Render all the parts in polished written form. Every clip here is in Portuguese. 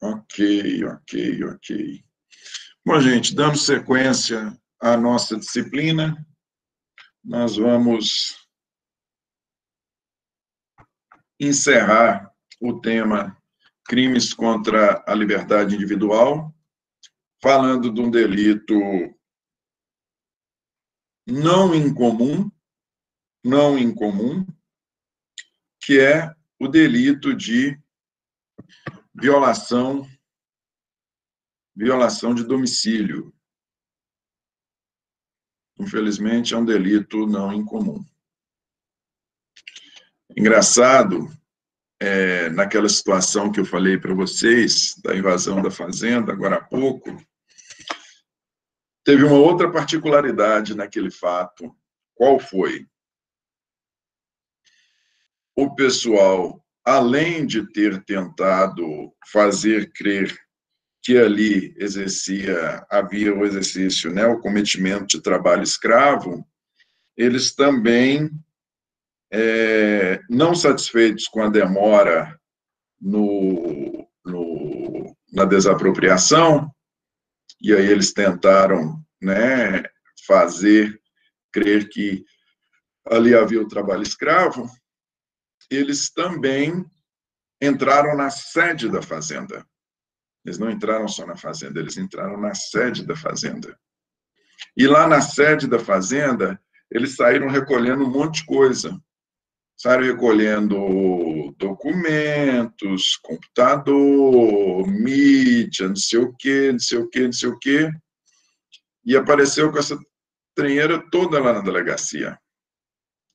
Ok. Bom, gente, dando sequência à nossa disciplina, nós vamos encerrar o tema crimes contra a liberdade individual, falando de um delito não incomum, que é o delito de violação de domicílio. Infelizmente, é um delito não incomum. Engraçado, naquela situação que eu falei para vocês, da invasão da fazenda, agora há pouco, teve uma outra particularidade naquele fato. Qual foi? O pessoal, além de ter tentado fazer crer que ali havia o exercício, né, o cometimento de trabalho escravo, eles também, não satisfeitos com a demora na desapropriação, e aí eles tentaram, né, fazer crer que ali havia o trabalho escravo, eles também entraram na sede da fazenda. Eles não entraram só na fazenda, eles entraram na sede da fazenda. E lá na sede da fazenda, eles saíram recolhendo um monte de coisa. Saíram recolhendo documentos, computador, mídia, não sei o quê. E apareceu com essa trenheira toda lá na delegacia,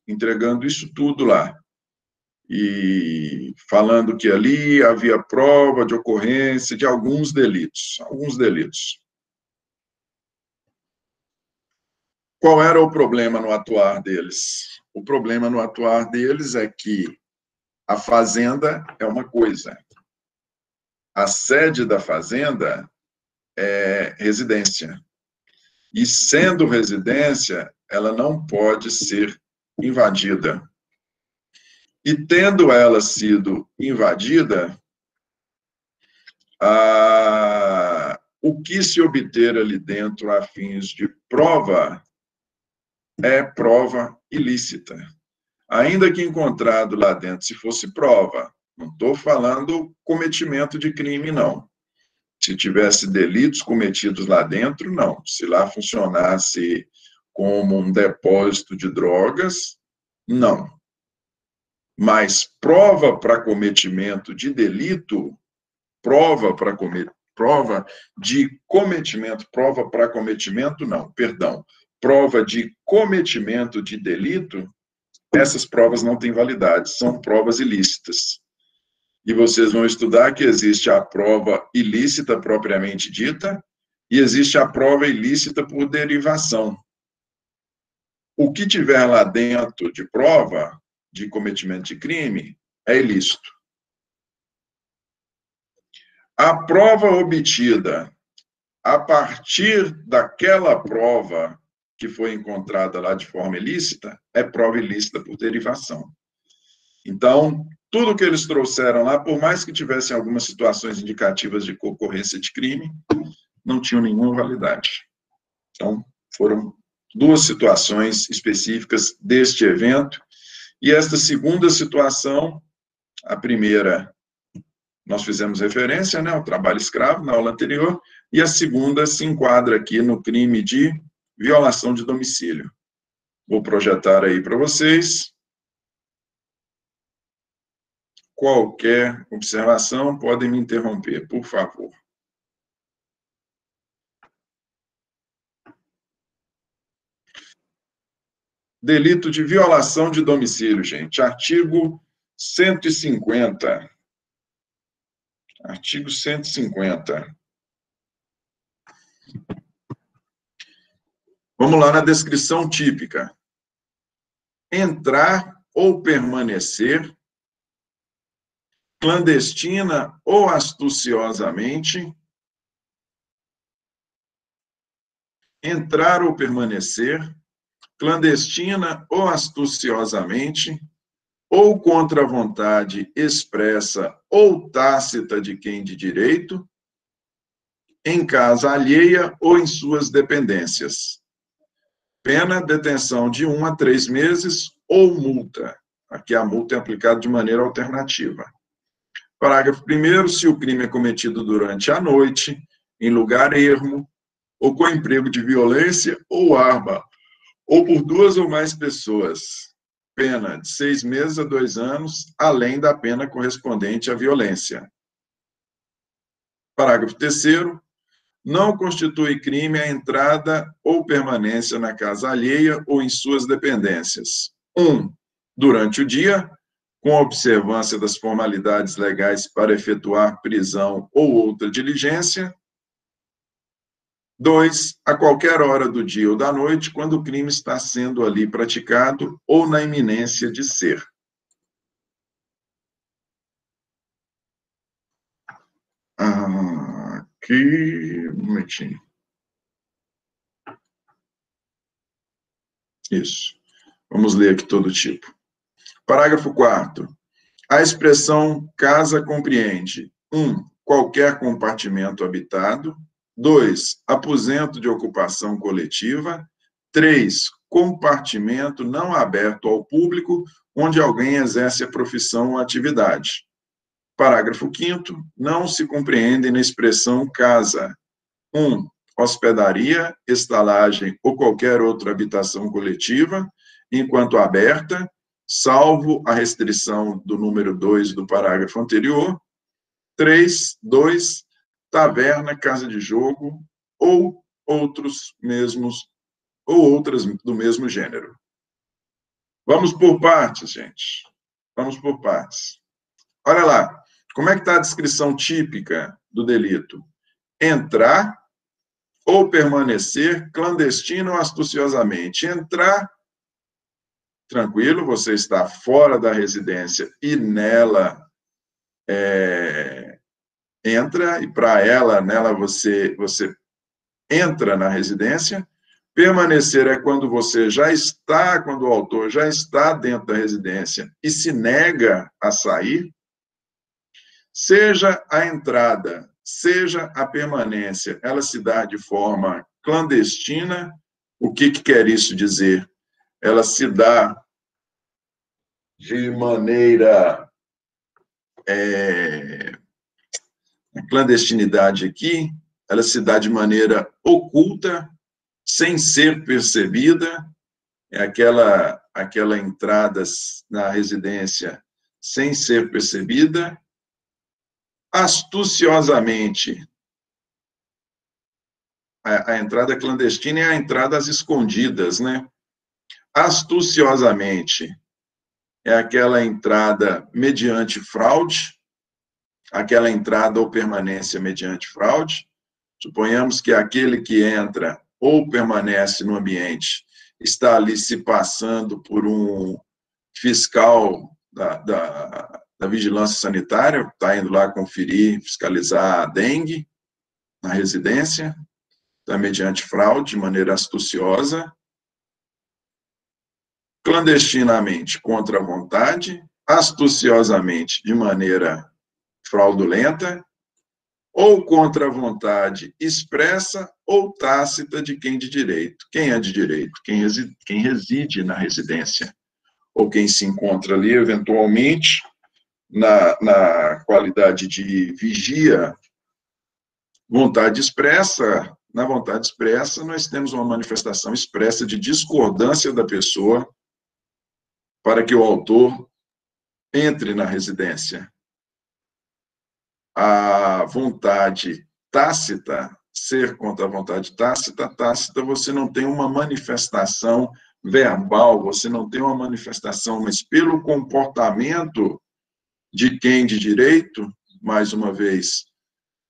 entregando isso tudo lá. E falando que ali havia prova de ocorrência de alguns delitos. Qual era o problema no atuar deles? O problema no atuar deles é que a fazenda é uma coisa, a sede da fazenda é residência. E sendo residência, ela não pode ser invadida. E tendo ela sido invadida, o que se obter ali dentro a fins de prova é prova ilícita. Ainda que encontrado lá dentro, se fosse prova, não estou falando cometimento de crime, não. Se tivesse delitos cometidos lá dentro, não. Se lá funcionasse como um depósito de drogas, não. Mas prova para cometimento de delito, prova para cometimento, não, perdão. Prova de cometimento de delito, essas provas não têm validade, são provas ilícitas. E vocês vão estudar que existe a prova ilícita propriamente dita e existe a prova ilícita por derivação. O que tiver lá dentro de prova de cometimento de crime é ilícito. A prova obtida a partir daquela prova que foi encontrada lá de forma ilícita é prova ilícita por derivação. Então, tudo que eles trouxeram lá, por mais que tivessem algumas situações indicativas de ocorrência de crime, não tinham nenhuma validade. Então, foram duas situações específicas deste evento. E esta segunda situação, a primeira, nós fizemos referência, né, ao trabalho escravo na aula anterior, e a segunda se enquadra aqui no crime de violação de domicílio. Vou projetar aí para vocês. Qualquer observação, podem me interromper, por favor. Delito de violação de domicílio, gente. Artigo 150. Artigo 150. Vamos lá na descrição típica. Entrar ou permanecer clandestina ou astuciosamente. Entrar ou permanecer clandestina ou astuciosamente, ou contra a vontade expressa ou tácita de quem de direito, em casa alheia ou em suas dependências. Pena, detenção de 1 a 3 meses ou multa. Aqui a multa é aplicada de maneira alternativa. Parágrafo 1º, se o crime é cometido durante a noite, em lugar ermo, ou com emprego de violência ou arma, ou por 2 ou mais pessoas, pena de 6 meses a 2 anos, além da pena correspondente à violência. Parágrafo 3º, não constitui crime a entrada ou permanência na casa alheia ou em suas dependências. 1. Durante o dia, com observância das formalidades legais para efetuar prisão ou outra diligência. 2. A qualquer hora do dia ou da noite, quando o crime está sendo ali praticado ou na iminência de ser. Aqui, um momentinho. Isso. Vamos ler aqui todo tipo. Parágrafo 4º. A expressão casa compreende: 1. Qualquer compartimento habitado. 2. Aposento de ocupação coletiva. 3. Compartimento não aberto ao público, onde alguém exerce a profissão ou atividade. Parágrafo 5º. Não se compreende na expressão casa: 1. Hospedaria, estalagem ou qualquer outra habitação coletiva, enquanto aberta, salvo a restrição do número 2 do parágrafo anterior. 3. 2. Taverna, casa de jogo ou outras do mesmo gênero. Vamos por partes, gente. Vamos por partes. Olha lá, como é que está a descrição típica do delito? Entrar ou permanecer clandestino ou astuciosamente. Entrar, tranquilo, você está fora da residência e nela entra, e para ela, nela você entra na residência. Permanecer é quando você já está, quando o autor já está dentro da residência e se nega a sair. Seja a entrada, seja a permanência, ela se dá de forma clandestina. O que quer isso dizer? Ela se dá de maneira... a clandestinidade aqui, ela se dá de maneira oculta, sem ser percebida, é aquela entrada na residência sem ser percebida, astuciosamente. A entrada clandestina é a entrada às escondidas, né? Astuciosamente é aquela entrada mediante fraude, aquela entrada ou permanência mediante fraude. Suponhamos que aquele que entra ou permanece no ambiente está ali se passando por um fiscal da vigilância sanitária, está indo lá conferir, fiscalizar a dengue na residência, está mediante fraude, de maneira astuciosa, clandestinamente contra a vontade, astuciosamente de maneira fraudulenta, ou contra a vontade expressa ou tácita de quem de direito. Quem é de direito? Quem reside na residência, ou quem se encontra ali, eventualmente, na qualidade de vigia. Vontade expressa, na vontade expressa, nós temos uma manifestação expressa de discordância da pessoa para que o autor entre na residência. A vontade tácita, ser contra a vontade tácita, você não tem uma manifestação verbal, você não tem uma manifestação, mas pelo comportamento de quem de direito, mais uma vez,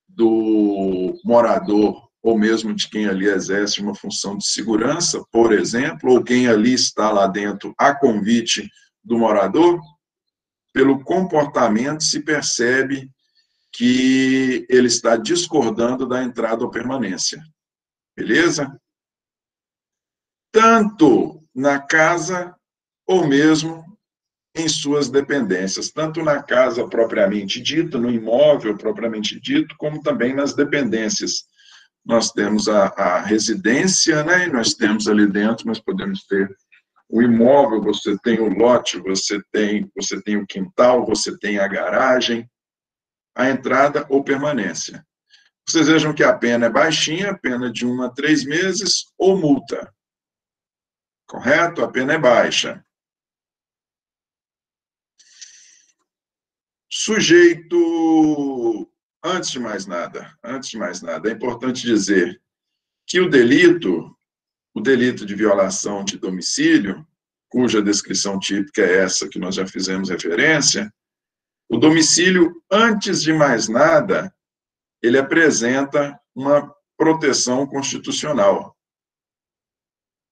do morador, ou mesmo de quem ali exerce uma função de segurança, por exemplo, ou quem ali está lá dentro a convite do morador, pelo comportamento se percebe que ele está discordando da entrada ou permanência. Beleza? Tanto na casa ou mesmo em suas dependências, tanto na casa propriamente dita, no imóvel propriamente dito, como também nas dependências. Nós temos a residência, né, e nós temos ali dentro, nós podemos ter o imóvel, você tem o lote, você tem o quintal, você tem a garagem, a entrada ou permanência. Vocês vejam que a pena é baixinha, pena de 1 a 3 meses, ou multa. Correto? A pena é baixa. Sujeito, antes de mais nada, é importante dizer que o delito de violação de domicílio, cuja descrição típica é essa que nós já fizemos referência, o domicílio, antes de mais nada, ele apresenta uma proteção constitucional.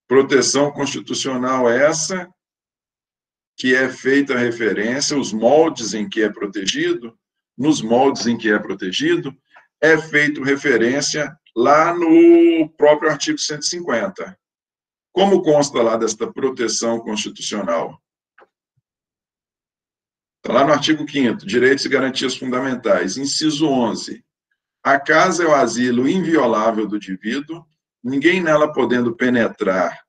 Proteção constitucional essa que é feita referência, os moldes em que é protegido, nos moldes em que é protegido, é feito referência lá no próprio artigo 150. Como consta lá desta proteção constitucional? Está lá no artigo 5º, Direitos e Garantias Fundamentais, inciso 11. A casa é o asilo inviolável do indivíduo, ninguém nela podendo penetrar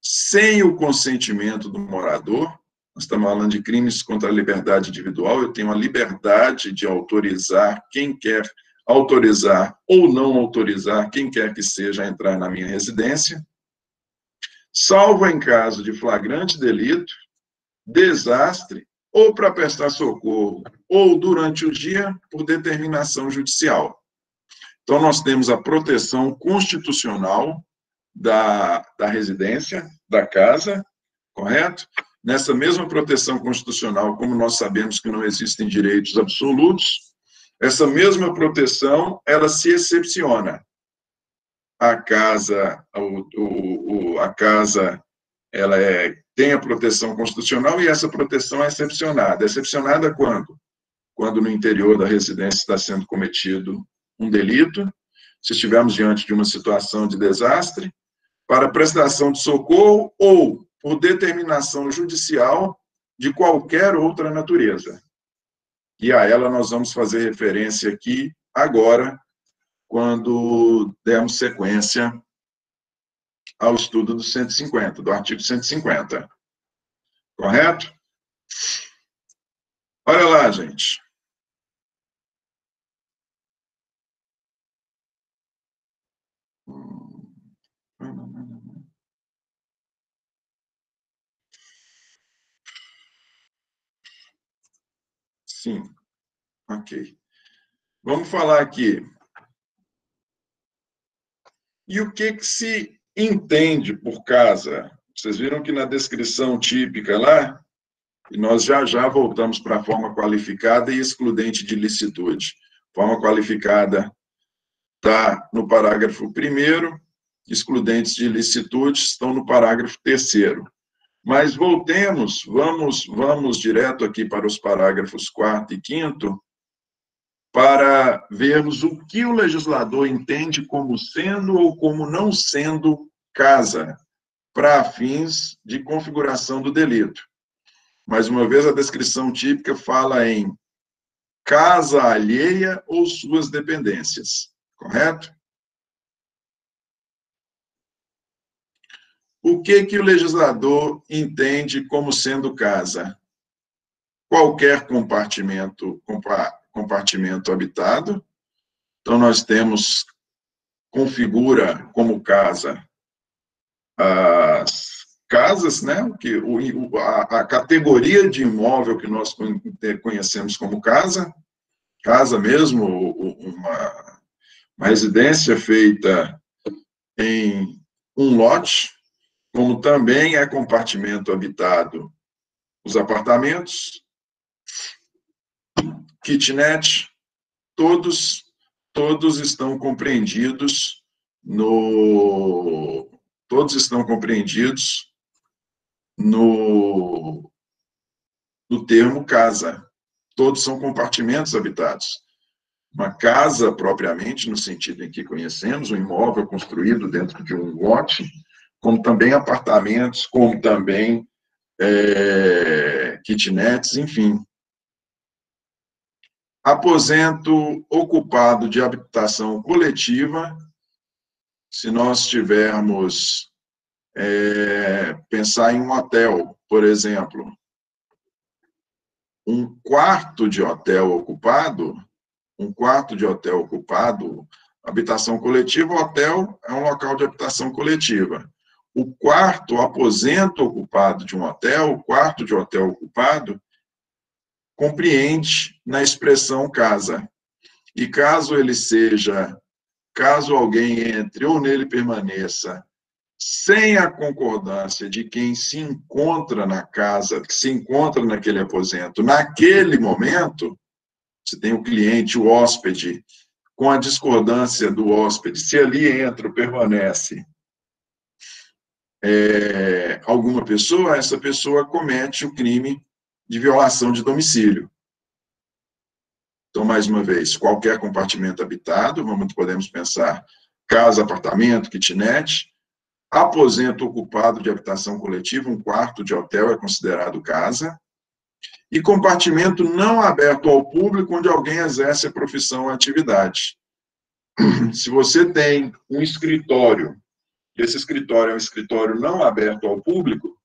sem o consentimento do morador. Nós estamos falando de crimes contra a liberdade individual, eu tenho a liberdade de autorizar quem quer autorizar ou não autorizar quem quer que seja a entrar na minha residência, salvo em caso de flagrante delito, desastre, ou para prestar socorro, ou durante o dia, por determinação judicial. Então, nós temos a proteção constitucional da residência, da casa, correto? Nessa mesma proteção constitucional, como nós sabemos que não existem direitos absolutos, essa mesma proteção, ela se excepciona. A casa, ela tem a proteção constitucional e essa proteção é excepcionada. É excepcionada quando? Quando no interior da residência está sendo cometido um delito, se estivermos diante de uma situação de desastre, para prestação de socorro ou por determinação judicial de qualquer outra natureza. E a ela nós vamos fazer referência aqui agora, quando dermos sequência ao estudo do 150, do artigo 150. Correto? Olha lá, gente. Sim, ok. Vamos falar aqui. E o que se entende por casa? Vocês viram que na descrição típica lá, e nós já voltamos para a forma qualificada e excludente de licitude. Forma qualificada está no parágrafo 1º, excludentes de licitude estão no parágrafo 3º. Mas voltemos, vamos direto aqui para os parágrafos 4º e 5º, para vermos o que o legislador entende como sendo ou como não sendo casa, para fins de configuração do delito. Mais uma vez, a descrição típica fala em casa alheia ou suas dependências, correto? O que o legislador entende como sendo casa? Qualquer compartimento habitado. Então, nós temos, configura como casa as casas, né? A categoria de imóvel que nós conhecemos como casa mesmo, uma residência feita em um lote, como também é compartimento habitado os apartamentos, kitnet, todos estão compreendidos no termo casa. Todos são compartimentos habitados. Uma casa, propriamente, no sentido em que conhecemos, um imóvel construído dentro de um lote, como também apartamentos, como também kitnets, enfim. Aposento ocupado de habitação coletiva, se nós tivermos, pensar em um hotel, por exemplo, um quarto de hotel ocupado, habitação coletiva, hotel é um local de habitação coletiva. O quarto, o aposento ocupado de um hotel, o quarto de hotel ocupado, compreende na expressão casa. E caso alguém entre ou nele permaneça sem a concordância de quem se encontra na casa, que se encontra naquele aposento, naquele momento, você tem o cliente, o hóspede, com a discordância do hóspede, se ali entra ou permanece alguma pessoa, essa pessoa comete o crime de violação de domicílio. Então, mais uma vez, qualquer compartimento habitado, podemos pensar casa, apartamento, kitnet, aposento ocupado de habitação coletiva, um quarto de hotel é considerado casa, e compartimento não aberto ao público onde alguém exerce a profissão ou atividade. Se você tem um escritório, e esse escritório é um escritório não aberto ao público,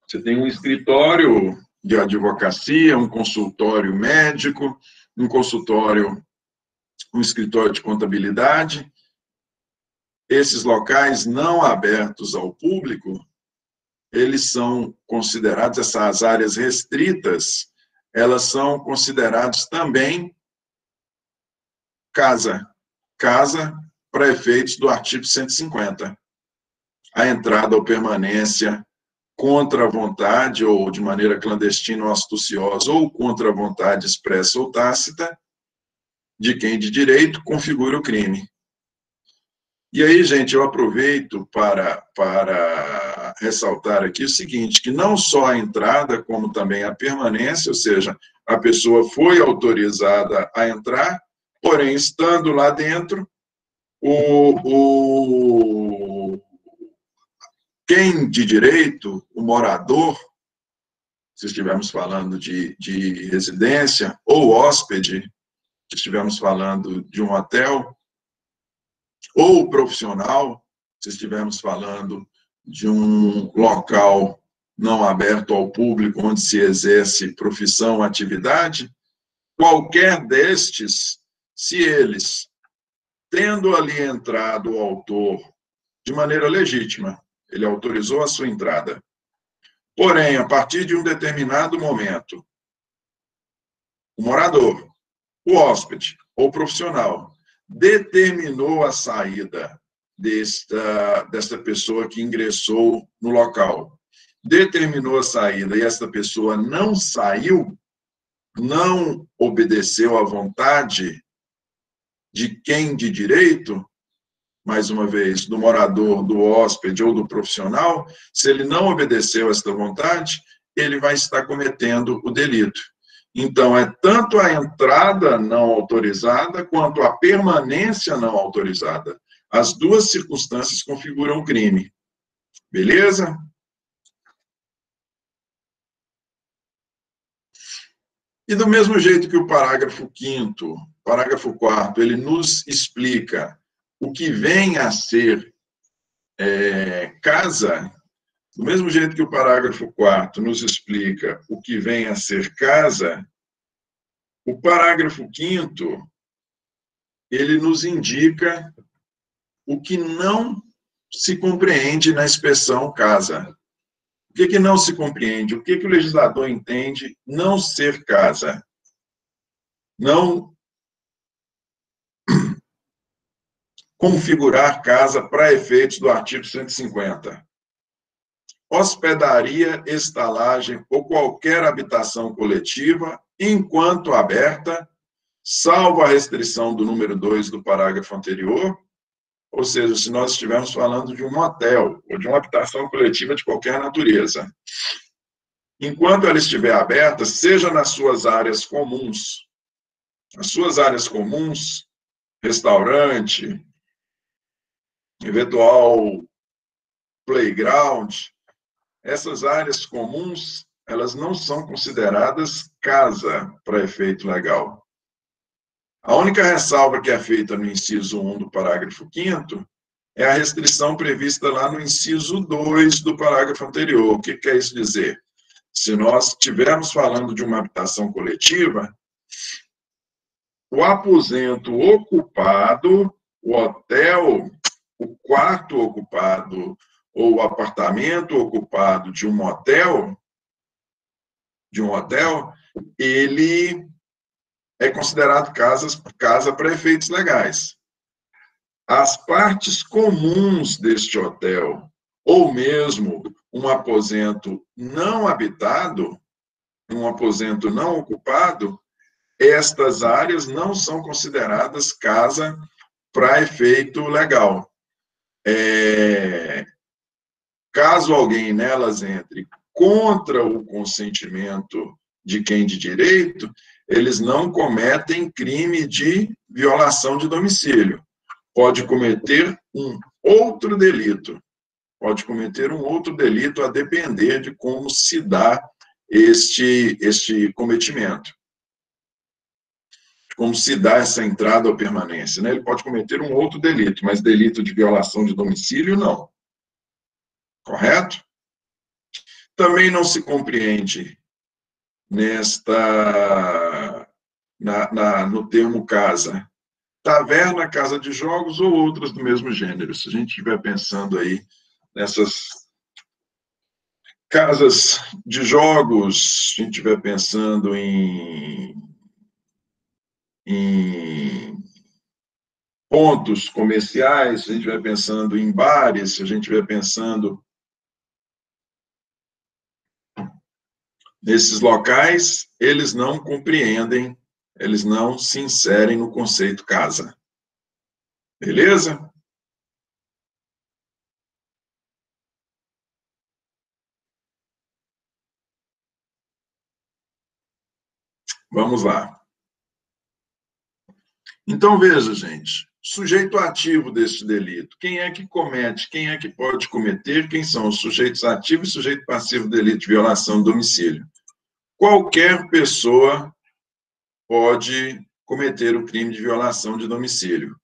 você tem um escritório de advocacia, um consultório médico, um escritório de contabilidade, esses locais não abertos ao público, eles são considerados, essas áreas restritas, elas são consideradas também casa para efeitos do artigo 150. A entrada ou permanência contra a vontade, ou de maneira clandestina ou astuciosa, ou contra a vontade expressa ou tácita, de quem de direito configura o crime. E aí, gente, eu aproveito para ressaltar aqui o seguinte, que não só a entrada, como também a permanência, ou seja, a pessoa foi autorizada a entrar, porém, estando lá dentro, quem de direito, o morador, se estivermos falando de residência, ou hóspede, se estivermos falando de um hotel, ou profissional, se estivermos falando de um local não aberto ao público, onde se exerce profissão, atividade, qualquer destes, se eles, tendo ali entrado o autor de maneira legítima, ele autorizou a sua entrada, porém, a partir de um determinado momento, o morador, o hóspede ou profissional determinou a saída desta pessoa que ingressou no local, determinou a saída e esta pessoa não saiu, não obedeceu à vontade de quem de direito, mais uma vez, do morador, do hóspede ou do profissional, se ele não obedeceu a esta vontade, ele vai estar cometendo o delito. Então, é tanto a entrada não autorizada quanto a permanência não autorizada. As duas circunstâncias configuram o crime. Beleza? E do mesmo jeito que o parágrafo 5º, parágrafo 4º, ele nos explica o que vem a ser casa, do mesmo jeito que o parágrafo 4º nos explica o que vem a ser casa, o parágrafo 5º, ele nos indica o que não se compreende na expressão casa. O que não se compreende? O que o legislador entende não ser casa? Não configurar casa para efeitos do artigo 150. Hospedaria, estalagem ou qualquer habitação coletiva, enquanto aberta, salvo a restrição do número 2 do parágrafo anterior, ou seja, se nós estivermos falando de um motel ou de uma habitação coletiva de qualquer natureza, enquanto ela estiver aberta, seja nas suas áreas comuns, restaurante, eventual playground, essas áreas comuns, elas não são consideradas casa para efeito legal. A única ressalva que é feita no inciso 1 do parágrafo 5º é a restrição prevista lá no inciso 2 do parágrafo anterior. O que quer isso dizer? Se nós estivermos falando de uma habitação coletiva, o aposento ocupado, o hotel, o quarto ocupado ou o apartamento ocupado de um hotel, ele é considerado casa para efeitos legais. As partes comuns deste hotel, ou mesmo um aposento não habitado, um aposento não ocupado, estas áreas não são consideradas casa para efeito legal. Caso alguém nelas entre contra o consentimento de quem de direito, eles não cometem crime de violação de domicílio. Pode cometer um outro delito. Pode cometer um outro delito a depender de como se dá este cometimento. Como se dá essa entrada ou permanência, né? Ele pode cometer um outro delito, mas delito de violação de domicílio, não. Correto? Também não se compreende no termo casa, taverna, casa de jogos ou outras do mesmo gênero. Se a gente estiver pensando aí nessas casas de jogos, se a gente estiver pensando em pontos comerciais, se a gente estiver pensando em bares, se a gente estiver pensando nesses locais, eles não compreendem, eles não se inserem no conceito casa. Beleza? Vamos lá. Então, veja, gente, sujeito ativo deste delito. Quem é que comete, quem é que pode cometer, quem são os sujeitos ativos e sujeito passivo do delito de violação do domicílio? Qualquer pessoa pode cometer o crime de violação de domicílio.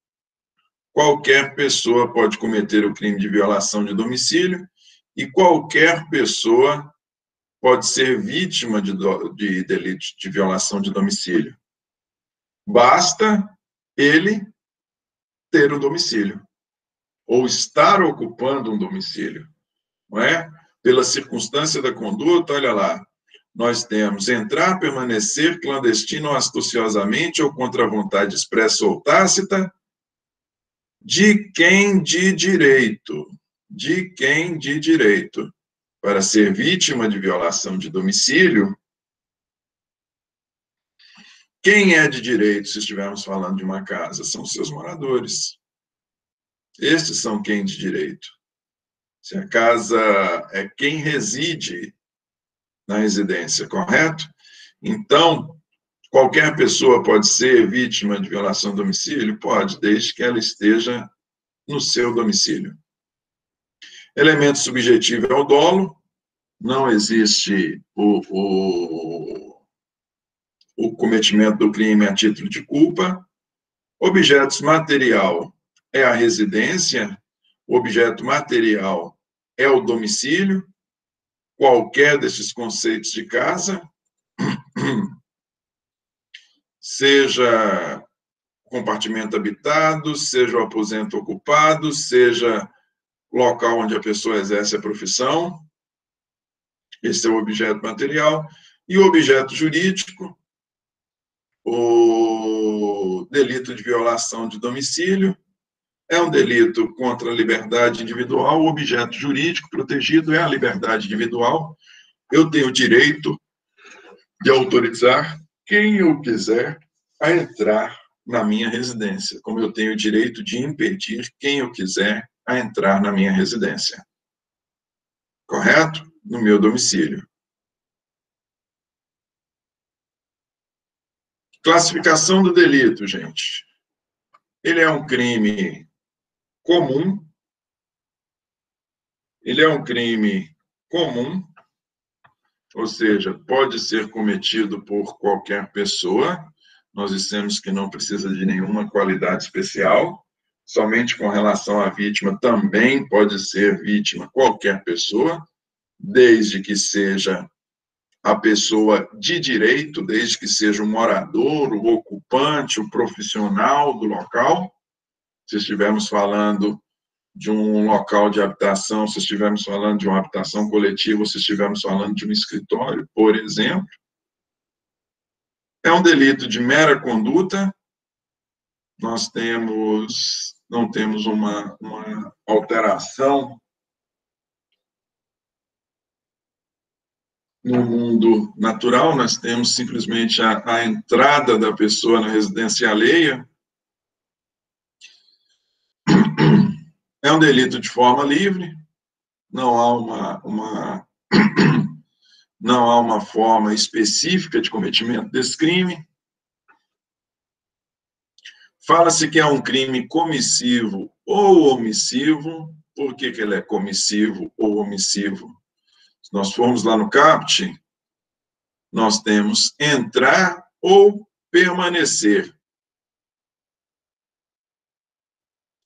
Qualquer pessoa pode cometer o crime de violação de domicílio e qualquer pessoa pode ser vítima de delito de violação de domicílio. Basta ele ter um domicílio ou estar ocupando um domicílio, não é? Pela circunstância da conduta, olha lá, nós temos entrar, permanecer clandestino ou astuciosamente ou contra a vontade expressa ou tácita de quem de direito, para ser vítima de violação de domicílio. Quem é de direito, se estivermos falando de uma casa? São seus moradores. Estes são quem de direito. Se a casa é quem reside na residência, correto? Então, qualquer pessoa pode ser vítima de violação de domicílio? Pode, desde que ela esteja no seu domicílio. Elemento subjetivo é o dolo, não existe o cometimento do crime a título de culpa. Objetos material é a residência, o objeto material é o domicílio, qualquer desses conceitos de casa, seja compartimento habitado, seja o aposento ocupado, seja local onde a pessoa exerce a profissão, esse é o objeto material, e o objeto jurídico, o delito de violação de domicílio, é um delito contra a liberdade individual, o objeto jurídico protegido é a liberdade individual. Eu tenho o direito de autorizar quem eu quiser a entrar na minha residência, como eu tenho o direito de impedir quem eu quiser a entrar na minha residência. Correto? No meu domicílio. Classificação do delito, gente. Ele é um crime comum, ele é um crime comum, ou seja, pode ser cometido por qualquer pessoa. Nós dissemos que não precisa de nenhuma qualidade especial, somente com relação à vítima, também pode ser vítima qualquer pessoa, desde que seja a pessoa de direito, desde que seja o morador, o ocupante, o profissional do local. Se estivermos falando de um local de habitação, se estivermos falando de uma habitação coletiva, se estivermos falando de um escritório, por exemplo. É um delito de mera conduta, nós não temos uma alteração no mundo natural, nós temos simplesmente a entrada da pessoa na residência alheia. É um delito de forma livre, não há não há uma forma específica de cometimento desse crime. Fala-se que é um crime comissivo ou omissivo. Por que ele é comissivo ou omissivo? Se nós formos lá no CAPT, nós temos entrar ou permanecer.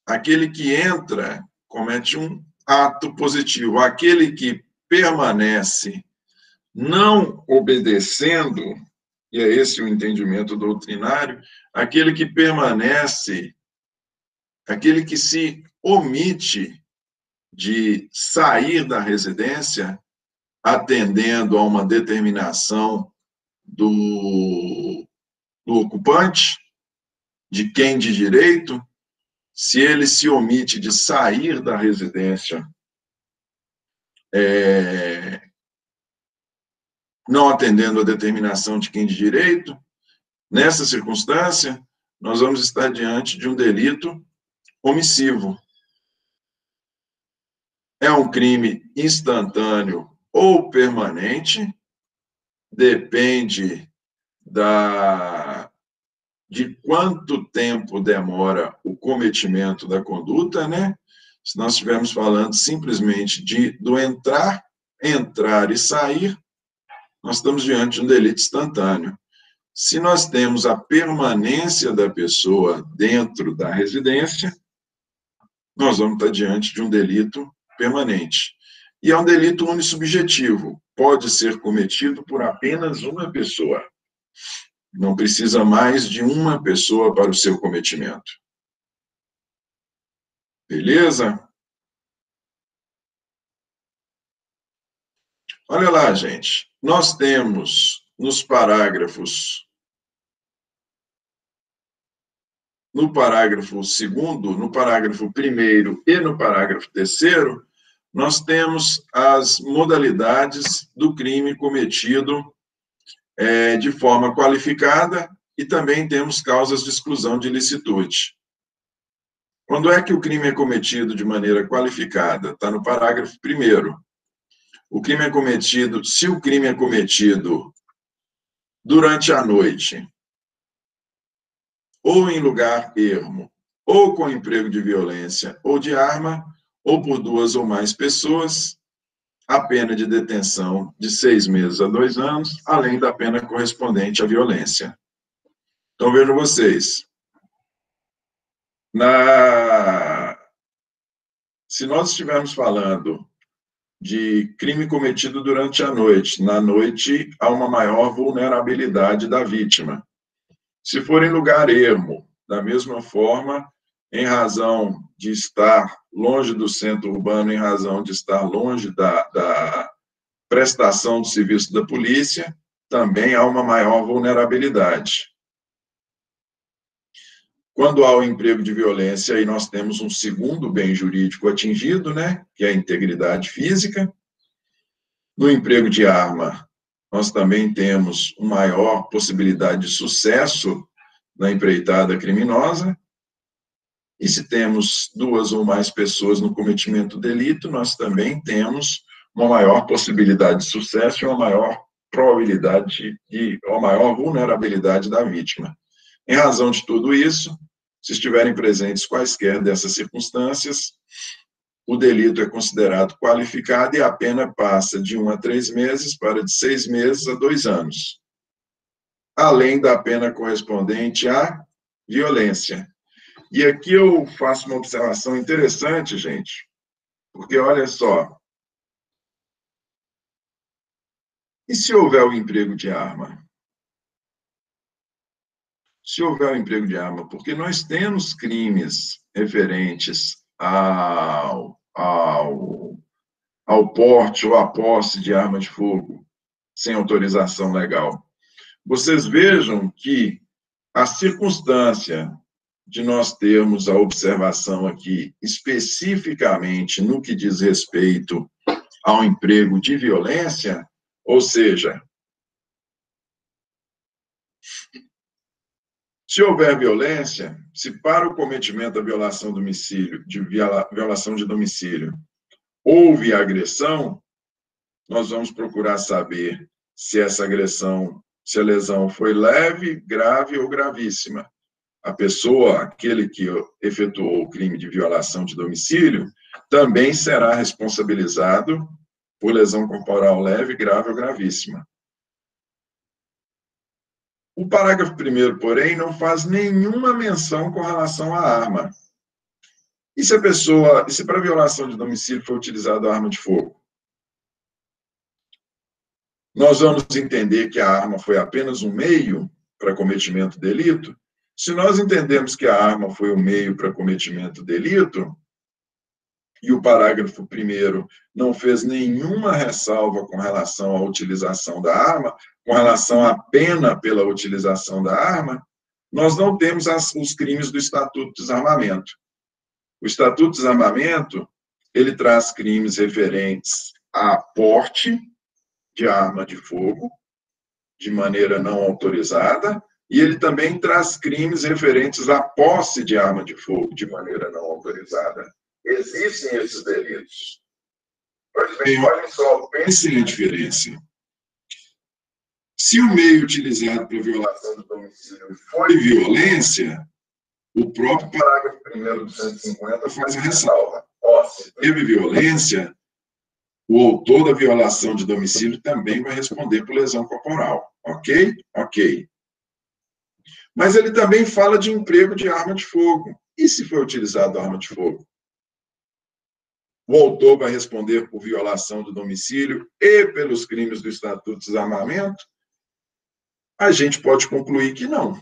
Aquele que entra comete um ato positivo. Aquele que permanece não obedecendo, e é esse o entendimento doutrinário, aquele que permanece, aquele que se omite de sair da residência, atendendo a uma determinação do ocupante, de quem de direito, se ele se omite de sair da residência, não atendendo a determinação de quem de direito, nessa circunstância, nós vamos estar diante de um delito omissivo. É um crime instantâneo ou permanente, depende de quanto tempo demora o cometimento da conduta, né? Se nós estivermos falando simplesmente do entrar e sair, nós estamos diante de um delito instantâneo. Se nós temos a permanência da pessoa dentro da residência, nós vamos estar diante de um delito permanente. E é um delito unissubjetivo, pode ser cometido por apenas uma pessoa. Não precisa mais de uma pessoa para o seu cometimento. Beleza? Olha lá, gente. Nós temos no parágrafo 2º, no parágrafo 1º e no parágrafo 3º, nós temos as modalidades do crime cometido de forma qualificada e também temos causas de exclusão de ilicitude. Quando é que o crime é cometido de maneira qualificada? Está no parágrafo 1º. O crime é cometido, se o crime é cometido durante a noite, ou em lugar ermo, ou com emprego de violência ou de arma, ou por 2 ou mais pessoas, a pena de detenção de 6 meses a 2 anos, além da pena correspondente à violência. Então, vejam vocês, se nós estivermos falando de crime cometido durante a noite, na noite há uma maior vulnerabilidade da vítima. Se for em lugar ermo, da mesma forma, em razão de estar longe do centro urbano, em razão de estar longe da prestação do serviço da polícia, também há uma maior vulnerabilidade. Quando há o emprego de violência, aí nós temos um segundo bem jurídico atingido, né, que é a integridade física. No emprego de arma, nós também temos uma maior possibilidade de sucesso na empreitada criminosa. E se temos 2 ou mais pessoas no cometimento do delito, nós também temos uma maior possibilidade de sucesso e uma maior probabilidade uma maior vulnerabilidade da vítima. Em razão de tudo isso, se estiverem presentes quaisquer dessas circunstâncias, o delito é considerado qualificado e a pena passa de 1 a 3 meses para de 6 meses a 2 anos, além da pena correspondente à violência. E aqui eu faço uma observação interessante, gente, porque olha só, e se houver o emprego de arma? Se houver o emprego de arma, porque nós temos crimes referentes ao porte ou à posse de arma de fogo sem autorização legal. Vocês vejam que a circunstância de nós termos a observação aqui, especificamente no que diz respeito ao emprego de violência, ou seja, se houver violência, se para o cometimento da violação de domicílio, houve agressão, nós vamos procurar saber se essa agressão, se a lesão foi leve, grave ou gravíssima. A pessoa, aquele que efetuou o crime de violação de domicílio, também será responsabilizado por lesão corporal leve, grave ou gravíssima. O parágrafo 1º, porém, não faz nenhuma menção com relação à arma. E se para violação de domicílio for utilizada a arma de fogo? Nós vamos entender que a arma foi apenas um meio para cometimento do delito? Se nós entendemos que a arma foi um meio para cometimento do delito, e o parágrafo 1º não fez nenhuma ressalva com relação à utilização da arma, com relação à pena pela utilização da arma, nós não temos os crimes do Estatuto de Desarmamento. O Estatuto de Desarmamento, ele traz crimes referentes a porte de arma de fogo, de maneira não autorizada, e ele também traz crimes referentes à posse de arma de fogo, de maneira não autorizada. Existem esses delitos. Pois bem, olhem só, pensem na diferença. Se o meio utilizado para violação do domicílio foi violência, o próprio parágrafo 1º do 150 faz a ressalva. Se teve violência, o autor da violação de domicílio também vai responder por lesão corporal. Ok? Ok. Mas ele também fala de emprego de arma de fogo. E se foi utilizado a arma de fogo? O autor vai responder por violação do domicílio e pelos crimes do Estatuto de Desarmamento? A gente pode concluir que não.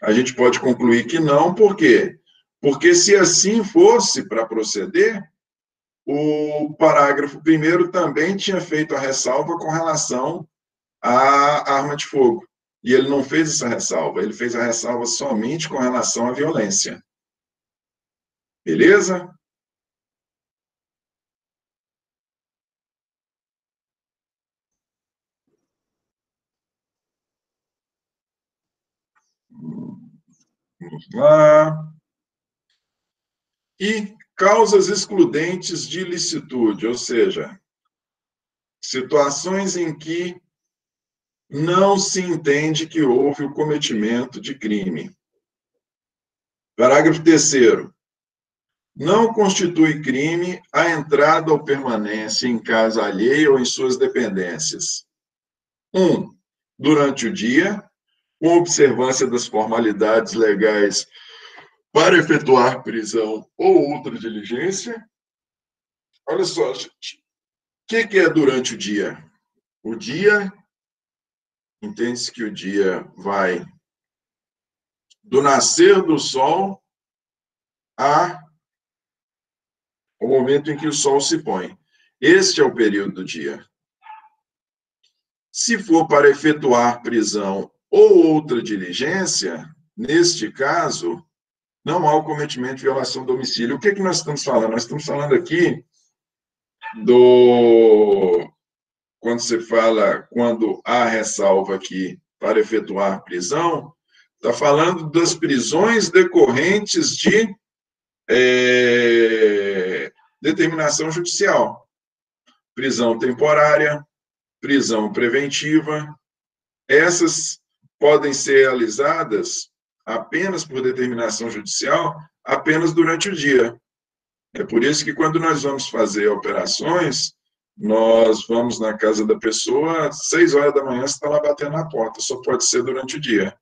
A gente pode concluir que não, por quê? Porque se assim fosse para proceder, o parágrafo 1º também tinha feito a ressalva com relação à arma de fogo. E ele não fez essa ressalva, ele fez a ressalva somente com relação à violência. Beleza? Vamos lá. E causas excludentes de ilicitude, ou seja, situações em que não se entende que houve o cometimento de crime. Parágrafo 3º. Não constitui crime a entrada ou permanência em casa alheia ou em suas dependências. 1. Durante o dia, com observância das formalidades legais para efetuar prisão ou outra diligência. Olha só, gente. O que é durante o dia? O dia, entende-se que o dia vai do nascer do sol ao momento em que o sol se põe. Este é o período do dia. Se for para efetuar prisão ou outra diligência, neste caso, não há o cometimento de violação do domicílio. O que nós estamos falando? Nós estamos falando aqui quando você fala, quando há ressalva aqui para efetuar prisão, está falando das prisões decorrentes de determinação judicial. Prisão temporária, prisão preventiva, essas podem ser realizadas apenas por determinação judicial, apenas durante o dia. É por isso que quando nós vamos fazer operações, nós vamos na casa da pessoa, às 6 horas da manhã você está lá batendo na porta, só pode ser durante o dia.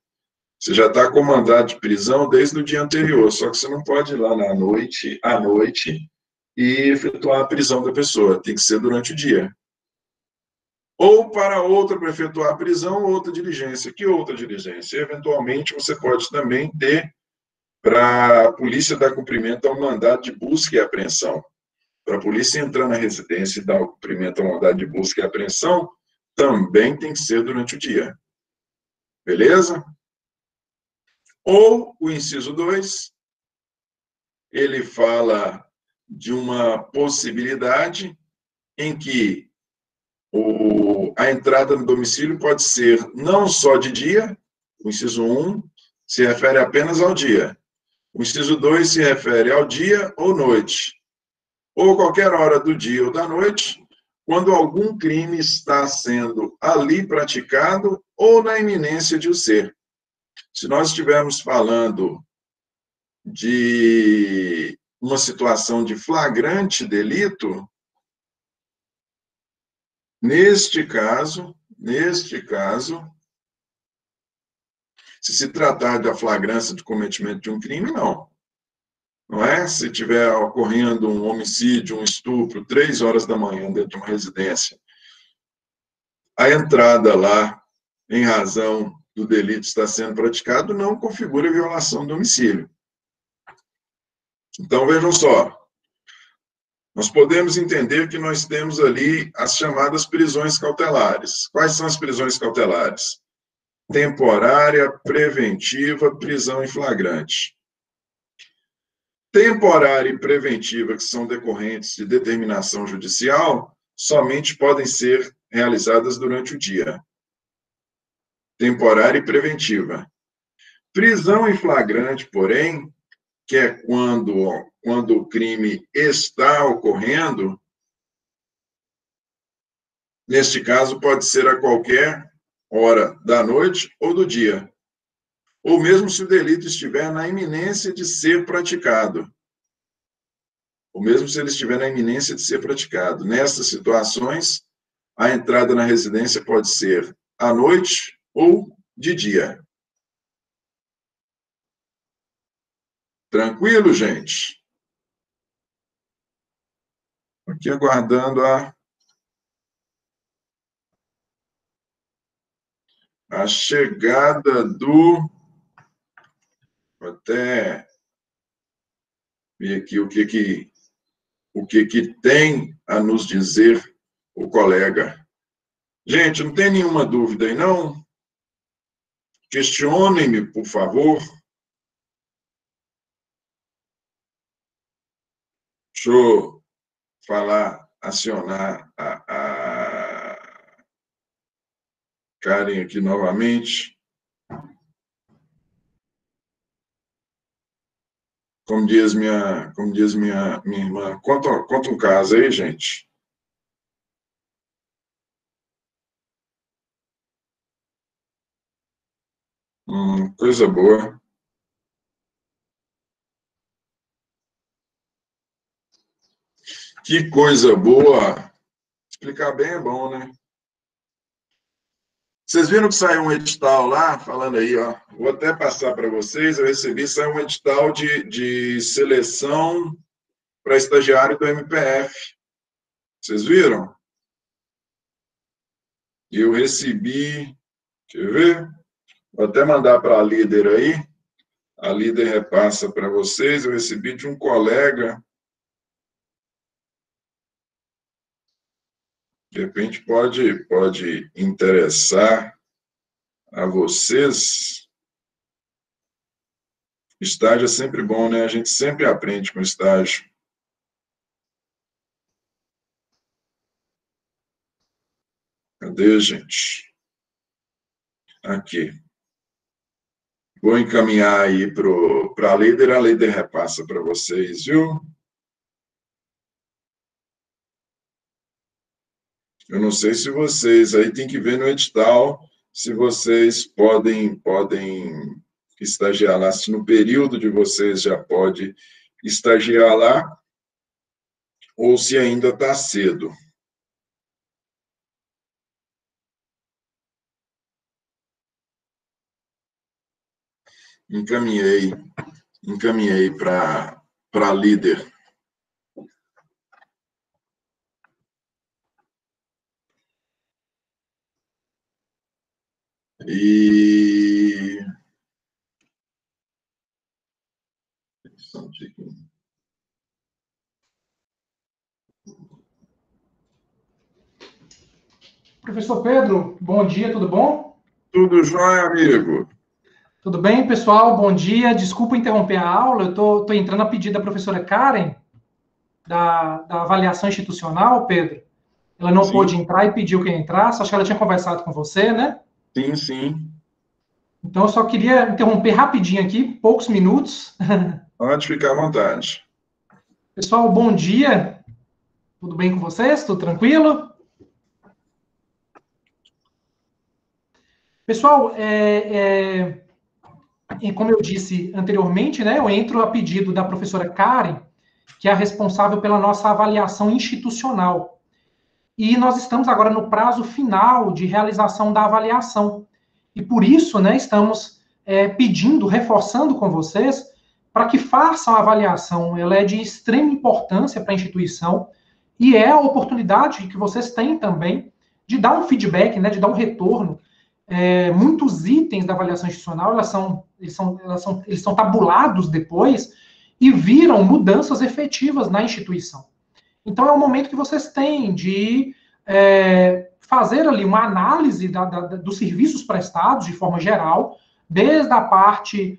Você já está com mandado de prisão desde o dia anterior, só que você não pode ir lá à noite, e efetuar a prisão da pessoa, tem que ser durante o dia. Ou para outra, para efetuar a prisão, outra diligência. Que outra diligência? Eventualmente, você pode também ter para a polícia dar cumprimento ao mandado de busca e apreensão. Para a polícia entrar na residência e dar cumprimento ao mandado de busca e apreensão, também tem que ser durante o dia. Beleza? Ou o inciso 2, ele fala de uma possibilidade em que a entrada no domicílio pode ser não só de dia, o inciso 1 se refere apenas ao dia. O inciso 2 se refere ao dia ou noite, ou qualquer hora do dia ou da noite, quando algum crime está sendo ali praticado ou na iminência de o ser. Se nós estivermos falando de uma situação de flagrante delito, neste caso, se tratar da flagrância de cometimento de um crime, não. Não é? Se tiver ocorrendo um homicídio, um estupro, 3 horas da manhã dentro de uma residência, a entrada lá, em razão do delito estar sendo praticado, não configura violação do domicílio. Então, vejam só, nós podemos entender que nós temos ali as chamadas prisões cautelares. Quais são as prisões cautelares? Temporária, preventiva, prisão em flagrante. Temporária e preventiva, que são decorrentes de determinação judicial, somente podem ser realizadas durante o dia. Temporária e preventiva. Prisão em flagrante, porém, que é quando o crime está ocorrendo, neste caso pode ser a qualquer hora da noite ou do dia, ou mesmo se o delito estiver na iminência de ser praticado. Ou mesmo se ele estiver na iminência de ser praticado. Nessas situações, a entrada na residência pode ser à noite ou de dia. Tranquilo, gente? Aqui aguardando a chegada do... Vou até ver aqui o que tem a nos dizer o colega. Gente, não tem nenhuma dúvida aí, não? Questionem-me, por favor. Deixa eu acionar a Karen aqui novamente. Como diz minha irmã, conta um caso aí, gente. Coisa boa. Que coisa boa. Explicar bem é bom, né? Vocês viram que saiu um edital lá, falando aí, ó. Vou até passar para vocês. Eu recebi, saiu um edital de seleção para estagiário do MPF. Vocês viram? E eu recebi, quer ver? Vou até mandar para a líder aí. A líder repassa para vocês. Eu recebi de um colega. De repente pode interessar a vocês. Estágio é sempre bom, né? A gente sempre aprende com estágio. Cadê, gente? Aqui. Vou encaminhar aí para a líder repassa para vocês, viu? Eu não sei se vocês, aí tem que ver no edital, se vocês podem estagiar lá, se no período de vocês já pode estagiar lá, ou se ainda está cedo. Encaminhei para líder. E... Professor Pedro, bom dia, tudo bom? Tudo jóia, amigo? Tudo bem, pessoal? Bom dia. Desculpa interromper a aula, eu estou entrando a pedido da professora Karen, da avaliação institucional, Pedro. Ela não Sim, pôde entrar e pediu que eu entrasse, acho que ela tinha conversado com você, né? sim, sim. Então, eu só queria interromper rapidinho aqui, poucos minutos. Pode ficar à vontade. Pessoal, bom dia. Tudo bem com vocês? Tudo tranquilo? Pessoal, como eu disse anteriormente, né, eu entro a pedido da professora Karen, que é a responsável pela nossa avaliação institucional. E nós estamos agora no prazo final de realização da avaliação. E por isso, né, estamos pedindo, reforçando com vocês, para que façam a avaliação. Ela é de extrema importância para a instituição e é a oportunidade que vocês têm também de dar um feedback, né, de dar um retorno. Muitos itens da avaliação institucional, eles são tabulados depois e viram mudanças efetivas na instituição. Então, é um momento que vocês têm de fazer ali uma análise dos serviços prestados de forma geral, desde a parte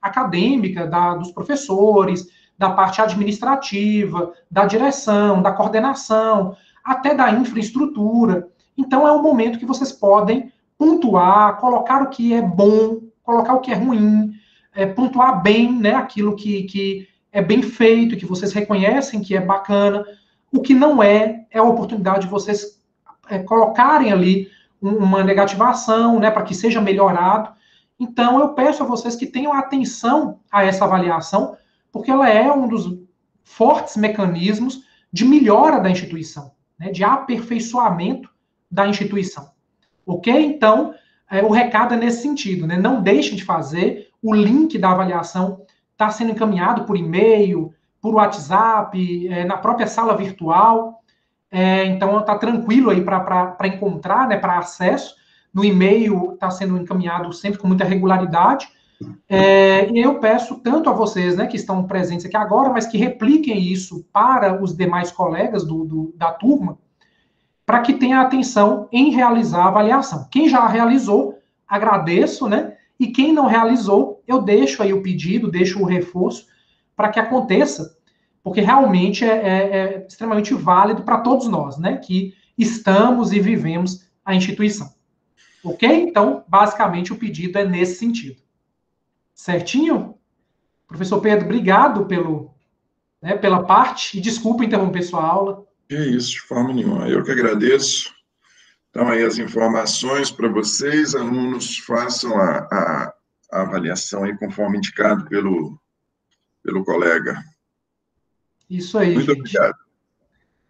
acadêmica, dos professores, da parte administrativa, da direção, da coordenação, até da infraestrutura. Então, é um momento que vocês podem pontuar, colocar o que é bom, colocar o que é ruim, pontuar bem, né, aquilo que é bem feito, que vocês reconhecem que é bacana. O que não é a oportunidade de vocês colocarem ali uma negativação, né, para que seja melhorado. Então, eu peço a vocês que tenham atenção a essa avaliação, porque ela é um dos fortes mecanismos de melhora da instituição, né, de aperfeiçoamento da instituição. Ok? Então, o recado é nesse sentido, né? Não deixem de fazer, o link da avaliação está sendo encaminhado por e-mail, por WhatsApp, na própria sala virtual. Então, está tranquilo aí para encontrar, né, para acesso. No e-mail está sendo encaminhado sempre com muita regularidade. E eu peço tanto a vocês, né, que estão presentes aqui agora, mas que repliquem isso para os demais colegas da turma, para que tenha atenção em realizar a avaliação. Quem já realizou, agradeço, né? E quem não realizou, eu deixo aí o pedido, deixo o reforço para que aconteça, porque realmente é extremamente válido para todos nós, né? Que estamos e vivemos a instituição. Ok? Então, basicamente, o pedido é nesse sentido. Certinho? Professor Pedro, obrigado pela parte, e desculpa interromper sua aula. É isso, de forma nenhuma. Eu que agradeço. Então, aí as informações para vocês, alunos, façam a avaliação aí conforme indicado pelo colega. Isso aí, Muito gente. obrigado.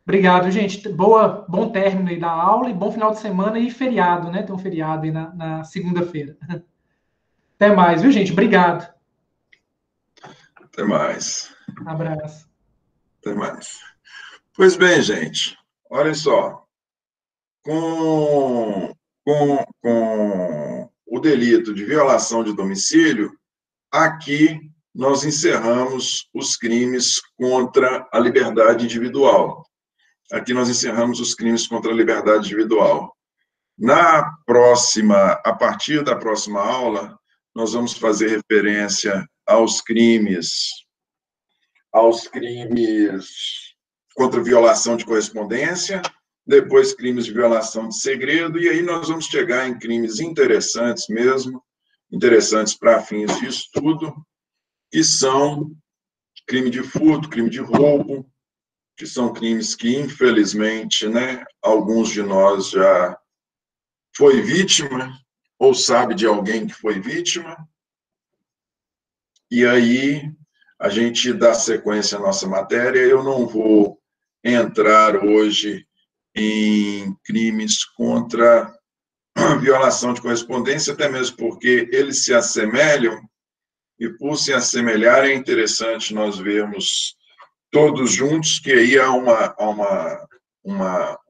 Obrigado, gente. Bom término aí da aula e bom final de semana e feriado, né? Tem um feriado aí na segunda-feira. Até mais, viu, gente? Obrigado. Até mais. Abraço. Até mais. Pois bem, gente, olhem só. Com o delito de violação de domicílio, aqui nós encerramos os crimes contra a liberdade individual. Aqui nós encerramos os crimes contra a liberdade individual. A partir da próxima aula, nós vamos fazer referência aos crimes contra violação de correspondência, depois crimes de violação de segredo, e aí nós vamos chegar em crimes interessantes mesmo, interessantes para fins de estudo, que são crime de furto, crime de roubo, que são crimes que, infelizmente, né, alguns de nós já foi vítima, ou sabe de alguém que foi vítima, e aí a gente dá sequência à nossa matéria. Eu não vou entrar hoje em crimes contra a violação de correspondência, até mesmo porque eles se assemelham, e por se assemelhar é interessante nós vermos todos juntos, que aí há uma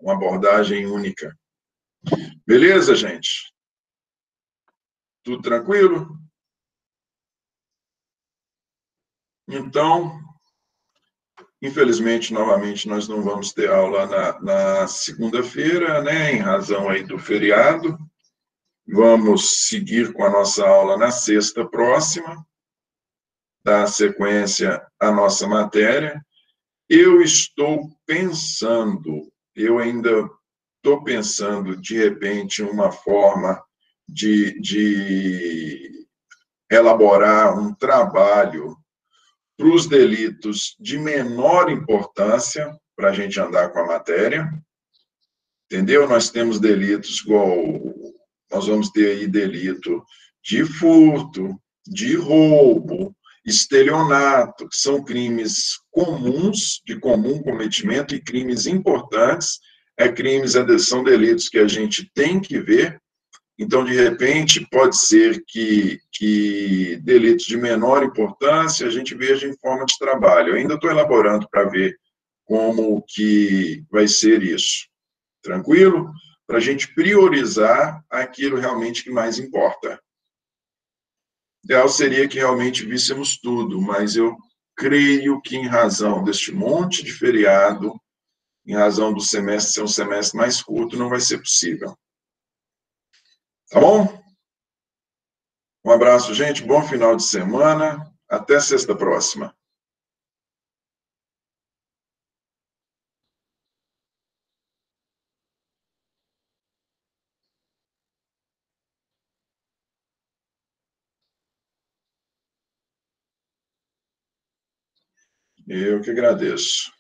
abordagem única. Beleza, gente? Tudo tranquilo? Então, infelizmente, novamente, nós não vamos ter aula na segunda-feira, né, em razão aí do feriado. Vamos seguir com a nossa aula na sexta próxima, dar sequência à nossa matéria. Eu ainda estou pensando, de repente, uma forma de elaborar um trabalho para os delitos de menor importância, para a gente andar com a matéria, entendeu? Nós temos delitos igual, nós vamos ter aí delito de furto, de roubo, estelionato, que são crimes comuns, de comum cometimento, e crimes importantes, são delitos que a gente tem que ver. Então, de repente, pode ser que delitos de menor importância a gente veja em forma de trabalho. Eu ainda estou elaborando para ver como que vai ser isso. Tranquilo? Para a gente priorizar aquilo realmente que mais importa. O ideal seria que realmente víssemos tudo, mas eu creio que, em razão deste monte de feriado, em razão do semestre ser um semestre mais curto, não vai ser possível. Tá bom? Um abraço, gente. Bom final de semana. Até sexta próxima. Eu que agradeço.